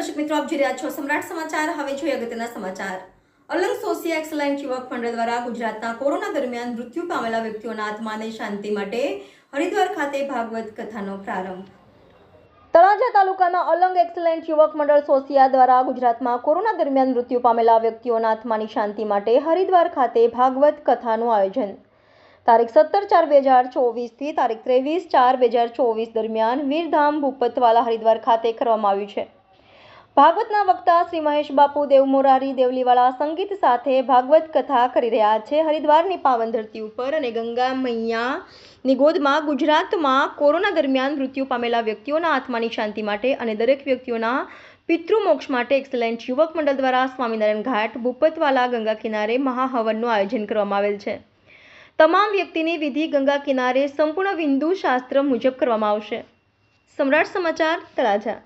દર્શક મિત્રો, આપ જોઈ રહ્યા છો સમ્રાટ સમાચાર। હવે જોઈએ અગત્યના સમાચાર। અલંગ સોસિયા એક્સલન્ટ યુવક મંડળ દ્વારા ગુજરાતના કોરોના દરમિયાન મૃત્યુ પામેલા વ્યક્તિઓના આત્માને શાંતિ માટે હરિદ્વાર ખાતે ભાગવત કથાનો પ્રારંભ। તળાજા તાલુકાના અલંગ એક્સલન્ટ યુવક મંડળ સોસિયા દ્વારા ગુજરાતમાં કોરોના દરમિયાન મૃત્યુ પામેલા વ્યક્તિઓના આત્માની શાંતિ માટે હરિદ્વાર ખાતે ભાગવત કથાનું આયોજન તારીખ 17/4/2024 થી તારીખ 23/4/2024 દરમિયાન વીરધામ ભૂપતવાલા હરિદ્વાર ખાતે કરવામાં આવ્યું છે। ભાગવતના વક્તા શ્રી મહેશ બાપુ દેવમોરારી દેવલીવાળા સંગીત સાથે ભાગવત કથા કરી રહ્યા છે। હરિદ્વારની પાવન ધરતી ઉપર અને ગંગા મૈયાની ગોદમાં ગુજરાતમાં કોરોના દરમિયાન મૃત્યુ પામેલા વ્યક્તિઓના આત્માની શાંતિ માટે અને દરેક વ્યક્તિઓના પિતૃમોક્ષ માટે એક્સલન્ટ યુવક મંડળ દ્વારા સ્વામિનારાયણ ઘાટ ભૂપતવાલા ગંગા કિનારે મહાહવનનું આયોજન કરવામાં આવેલ છે। તમામ વ્યક્તિની વિધિ ગંગા કિનારે સંપૂર્ણ હિન્દુ શાસ્ત્ર મુજબ કરવામાં આવશે। સમ્રાટ સમાચાર, તળાજા।